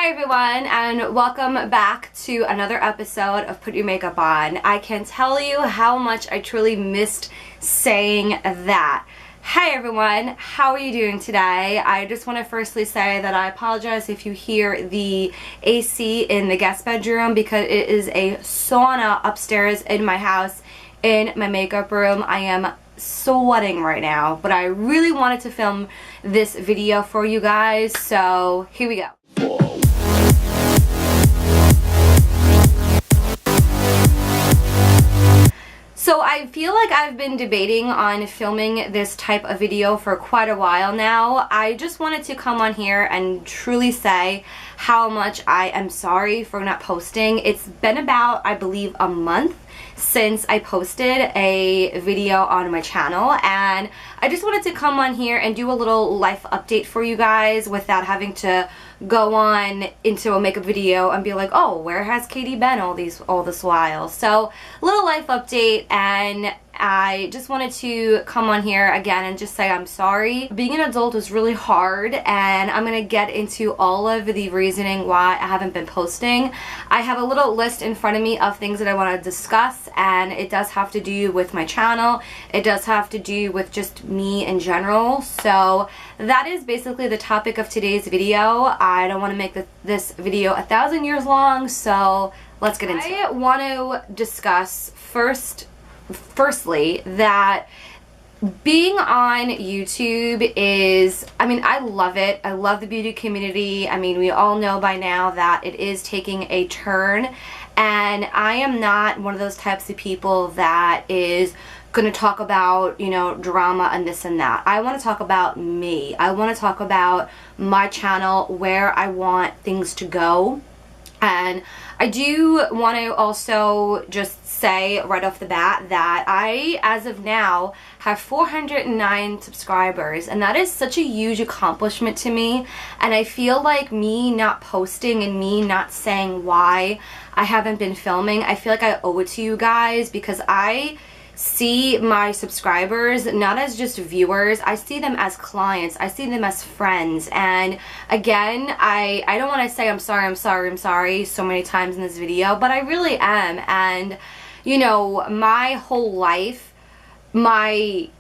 Hi everyone, and welcome back to another episode of Put Your Makeup On. I can tell you how much I truly missed saying that. Hi everyone, how are you doing today? I just want to firstly say that I apologize if you hear the AC in the guest bedroom because it is a sauna upstairs in my house in my makeup room. I am sweating right now, but I really wanted to film this video for you guys, so here we go. So I feel like I've been debating on filming this type of video for quite a while now. I just wanted to come on here and truly say how much I am sorry for not posting. It's been about, I believe, a month since I posted a video on my channel, and I just wanted to come on here and do a little life update for you guys without having to go on into a makeup video and be like, oh, where has Katie been all this while? So a little life update, and I just wanted to come on here again and just say I'm sorry. Being an adult is really hard, and I'm gonna get into all of the reasoning why I haven't been posting. I have a little list in front of me of things that I want to discuss, and it does have to do with my channel. It does have to do with just me in general. So that is basically the topic of today's video. I don't want to make this video 1,000 years long, so let's get into it. I want to discuss firstly that being on YouTube is, I mean, I love it. I love the beauty community. I mean, we all know by now that it is taking a turn, and I am not one of those types of people that is gonna talk about, you know, drama and this and that. I want to talk about me. I want to talk about my channel, where I want things to go. And I do want to also just say right off the bat that I, as of now, have 409 subscribers, and that is such a huge accomplishment to me. And I feel like me not posting and me not saying why I haven't been filming, I feel like I owe it to you guys, because I see my subscribers not as just viewers. I see them as clients. I see them as friends. And again, I don't want to say I'm sorry so many times in this video, but I really am. And you know, my whole life, my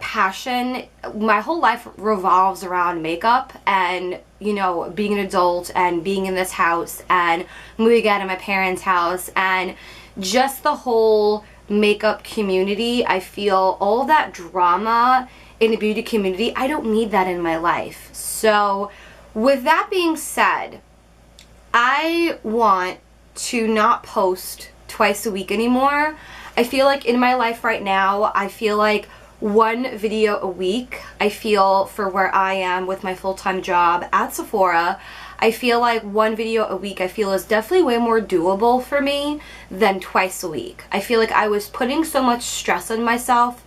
passion, my whole life revolves around makeup, and you know, being an adult and being in this house and moving out of my parents' house, and just the whole makeup community. I feel all that drama in the beauty community, I don't need that in my life. So with that being said, I want to not post twice a week anymore. I feel like in my life right now, I feel like one video a week. I feel for where I am with my full-time job at Sephora, I feel like one video a week, I feel is definitely way more doable for me than twice a week. I feel like I was putting so much stress on myself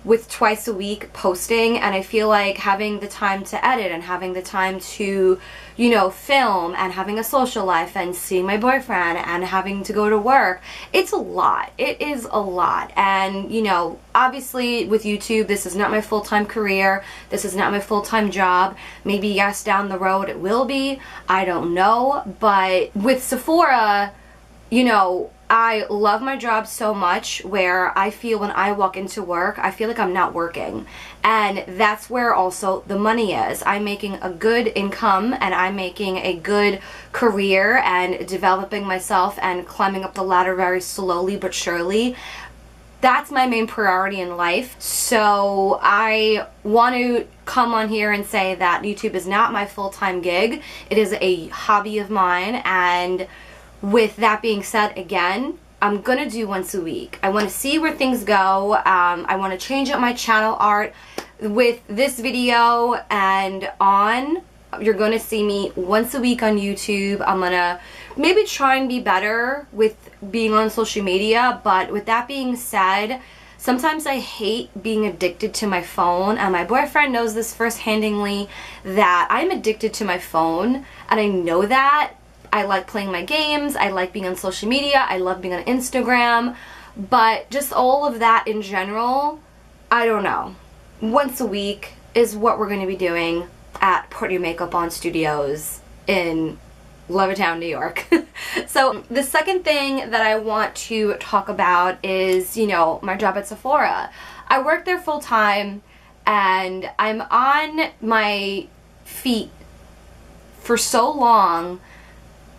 with twice a week posting, and I feel like having the time to edit and having the time to, you know, film and having a social life and seeing my boyfriend and having to go to work, it's a lot. It is a lot. And you know, obviously with YouTube, this is not my full-time career. This is not my full-time job. Maybe yes, down the road it will be. I don't know. But with Sephora, you know, I love my job so much where I feel when I walk into work, I feel like I'm not working. And that's where also the money is. I'm making a good income, and I'm making a good career and developing myself and climbing up the ladder very slowly but surely. That's my main priority in life. So I want to come on here and say that YouTube is not my full-time gig. It is a hobby of mine, and with that being said, again, I'm gonna do once a week. I want to see where things go. I want to change up my channel art. With this video and on, you're gonna see me once a week on YouTube. I'm gonna maybe try and be better with being on social media, but with that being said, sometimes I hate being addicted to my phone, and my boyfriend knows this first-handedly, that I'm addicted to my phone, and I know that. I like playing my games, I like being on social media, I love being on Instagram, but just all of that in general, I don't know. Once a week is what we're going to be doing at Put Your Makeup On Studios in Levittown, New York. So the second thing that I want to talk about is, you know, my job at Sephora. I work there full time and I'm on my feet for so long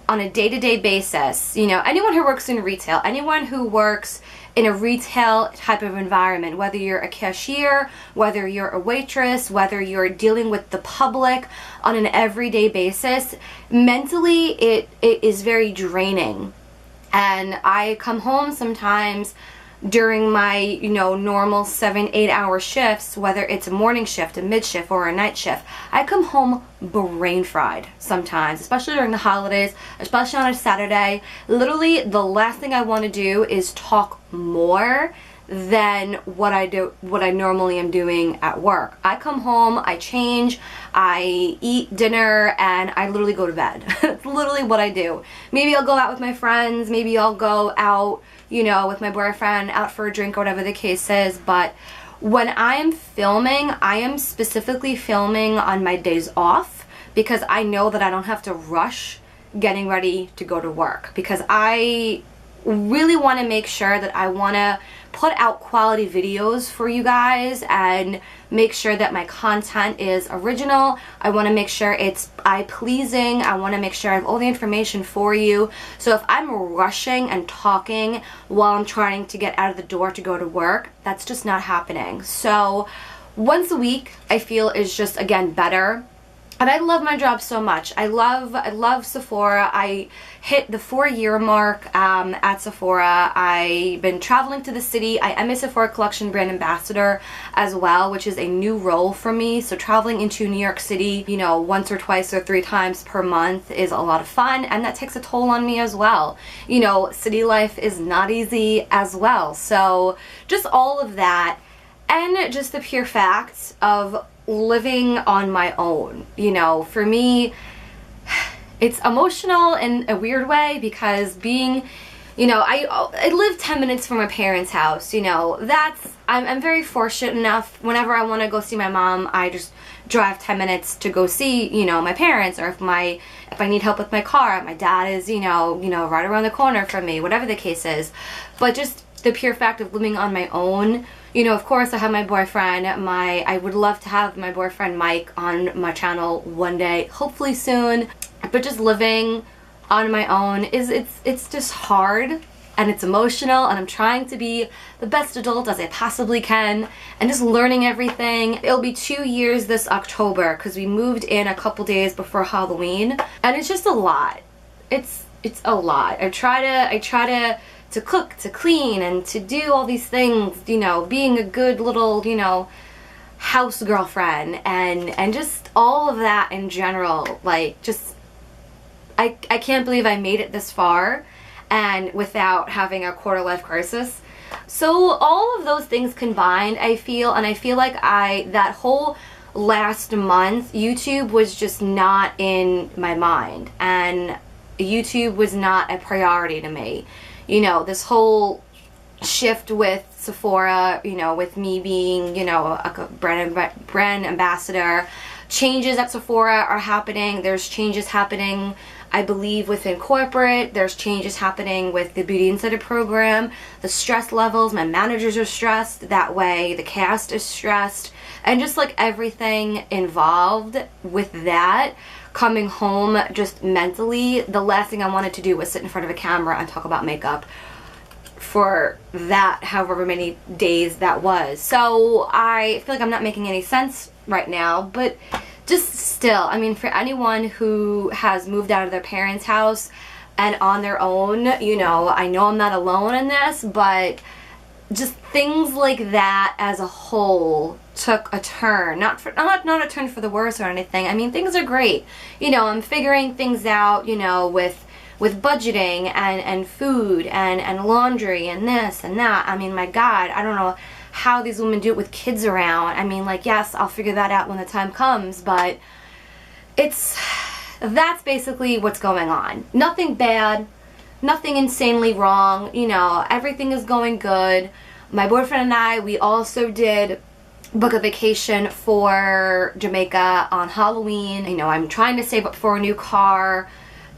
on a day-to-day basis. You know, anyone who works in retail, anyone who works in a retail type of environment, whether you're a cashier, whether you're a waitress, whether you're dealing with the public on an everyday basis, mentally it is very draining. And I come home sometimes during my, you know, normal 7-8 hour shifts, whether it's a morning shift, a mid shift, or a night shift. I come home brain fried sometimes, especially during the holidays, especially on a Saturday. Literally, the last thing I want to do is talk more than what I normally am doing at work. I come home, I change, I eat dinner, and I literally go to bed. That's literally what I do. Maybe I'll go out with my friends, maybe I'll go out, you know, with my boyfriend, out for a drink or whatever the case is, but when I am filming, I am specifically filming on my days off because I know that I don't have to rush getting ready to go to work, because I really want to make sure that I want to put out quality videos for you guys and make sure that my content is original. I want to make sure it's eye-pleasing. I want to make sure I have all the information for you. So if I'm rushing and talking while I'm trying to get out of the door to go to work, that's just not happening. So once a week, I feel is just, again, better. And I love my job so much. I love Sephora. I hit the 4-year mark at Sephora. I've been traveling to the city. I am a Sephora Collection brand ambassador as well, which is a new role for me. So traveling into New York City, you know, once or twice or 3 times per month is a lot of fun, and that takes a toll on me as well. You know, city life is not easy as well. So just all of that, and just the pure fact of living on my own. You know, for me, it's emotional in a weird way, because being, you know, I live 10 minutes from my parents' house. You know, I'm very fortunate enough, whenever I want to go see my mom, I just drive 10 minutes to go see, you know, my parents, or if I need help with my car, my dad is, you know, right around the corner from me, whatever the case is. But just the pure fact of living on my own, you know, of course I have my boyfriend. I would love to have my boyfriend Mike on my channel one day, hopefully soon. But just living on my own it's just hard, and it's emotional, and I'm trying to be the best adult as I possibly can, and just learning everything. It'll be 2 years this October, because we moved in a couple days before Halloween, and it's just a lot. It's a lot. I try to cook, to clean, and to do all these things, you know, being a good little, you know, house girlfriend, and just all of that in general. Like, just I can't believe I made it this far and without having a quarter life crisis. So all of those things combined, I feel like that whole last month, YouTube was just not in my mind, and YouTube was not a priority to me. You know, this whole shift with Sephora, you know, with me being, you know, a brand ambassador, changes at Sephora are happening. There's changes happening, I believe, within corporate. There's changes happening with the Beauty Insider program. The stress levels, my managers are stressed that way. The cast is stressed. And just like everything involved with that, coming home just mentally, the last thing I wanted to do was sit in front of a camera and talk about makeup for that however many days that was. So I feel like I'm not making any sense right now, but just still, I mean, for anyone who has moved out of their parents' house and on their own, you know I'm not alone in this, but just things like that as a whole took a turn. Not a turn for the worse or anything. I mean, things are great. You know, I'm figuring things out, you know, with budgeting and food and laundry and this and that. I mean, my God, I don't know how these women do it with kids around. I mean, like, yes, I'll figure that out when the time comes, but that's basically what's going on. Nothing bad, nothing insanely wrong, you know, everything is going good. My boyfriend and I, we also did book a vacation for Jamaica on Halloween. You know, I'm trying to save up for a new car.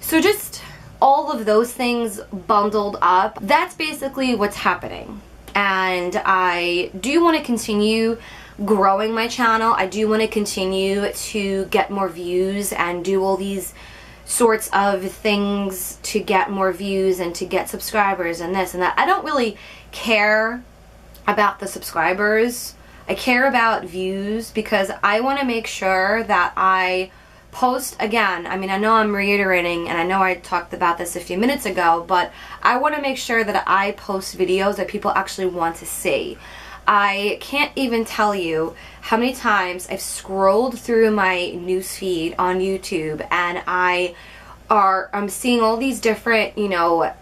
So just all of those things bundled up. That's basically what's happening. And I do want to continue growing my channel. I do want to continue to get more views and do all these sorts of things to get more views and to get subscribers and this and that. I don't really care about the subscribers. I care about views because I want to make sure that I post, again, I mean, I know I'm reiterating and I know I talked about this a few minutes ago, but I want to make sure that I post videos that people actually want to see. I can't even tell you how many times I've scrolled through my newsfeed on YouTube and I'm seeing all these different, you know,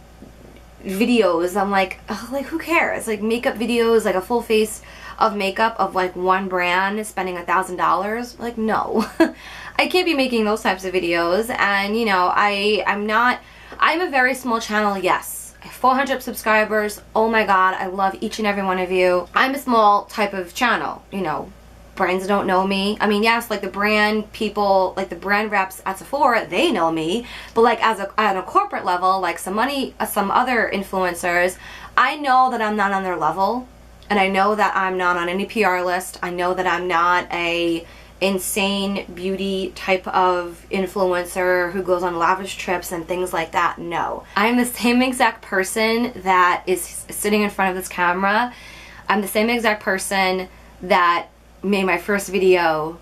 videos. I'm like, oh, like who cares? Like makeup videos, like a full face of makeup of like one brand spending $1,000. Like no. I can't be making those types of videos. And you know, I'm a very small channel, yes. I have 400 subscribers. Oh my god, I love each and every one of you. I'm a small type of channel, you know. Brands don't know me. I mean, yes, like the brand people, like the brand reps at Sephora, they know me. But like at a corporate level, like some other influencers, I know that I'm not on their level. And I know that I'm not on any PR list. I know that I'm not a insane beauty type of influencer who goes on lavish trips and things like that. No. I'm the same exact person that is sitting in front of this camera. I'm the same exact person that made my first video,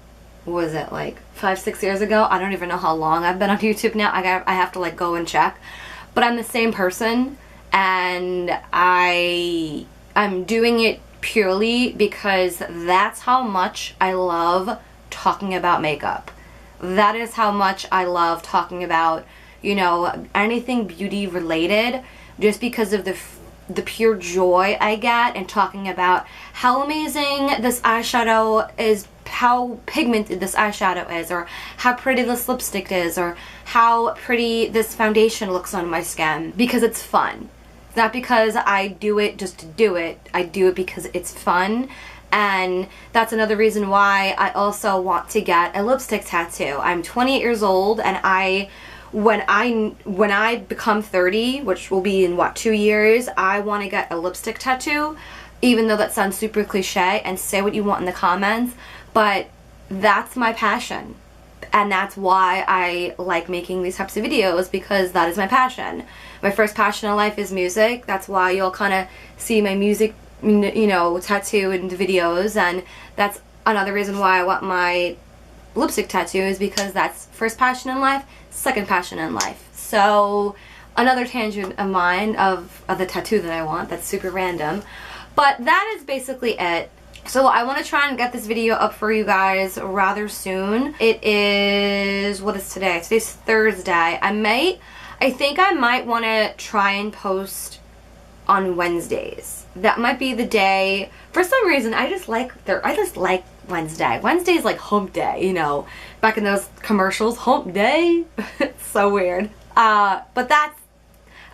what was it, like 5-6 years ago? I don't even know how long I've been on YouTube now. I have to like go and check. But I'm the same person, and I'm doing it purely because that's how much I love talking about makeup. That is how much I love talking about, you know, anything beauty related, just because of the pure joy I get in talking about how amazing this eyeshadow is, how pigmented this eyeshadow is, or how pretty this lipstick is, or how pretty this foundation looks on my skin, because it's fun. It's not because I do it just to do it. I do it because it's fun. And that's another reason why I also want to get a lipstick tattoo. I'm 28 years old, and when I become 30, which will be in what, 2 years, I want to get a lipstick tattoo. Even though that sounds super cliche, and say what you want in the comments, but that's my passion. And that's why I like making these types of videos, because that is my passion. My first passion in life is music. That's why you'll kind of see my music, you know, tattoo in the videos. And that's another reason why I want my lipstick tattoo, is because that's first passion in life, second passion in life. So another tangent of mine of the tattoo that I want, that's super random. But that is basically it. So I want to try and get this video up for you guys rather soon. It is, what is today? Today's Thursday. I think I might want to try and post on Wednesdays. That might be the day. For some reason, I just like Wednesday. Wednesday is like hump day, you know. Back in those commercials, hump day. It's so weird. But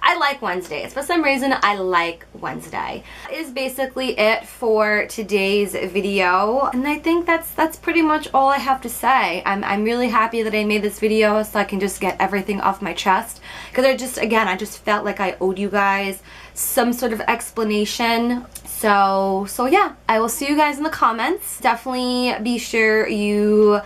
I like Wednesdays. For some reason, I like Wednesday. That is basically it for today's video. And I think that's pretty much all I have to say. I'm really happy that I made this video so I can just get everything off my chest. Because I just felt like I owed you guys some sort of explanation. So yeah, I will see you guys in the comments. Definitely be sure you,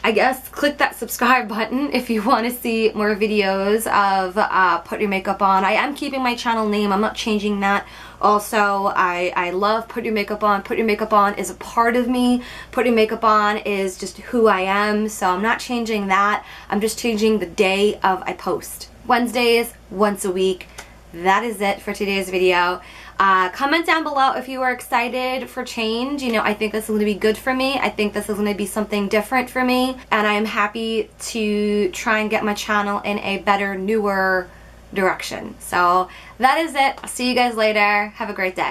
I guess, click that subscribe button if you want to see more videos of Put Your Makeup On. I am keeping my channel name. I'm not changing that. Also, I love Put Your Makeup On. Put Your Makeup On is a part of me. Put Your Makeup On is just who I am. So I'm not changing that. I'm just changing the day of I post. Wednesdays, once a week. That is it for today's video. Comment down below if you are excited for change. You know, I think this is going to be good for me. I think this is going to be something different for me. And I am happy to try and get my channel in a better, newer direction. So that is it. I'll see you guys later. Have a great day.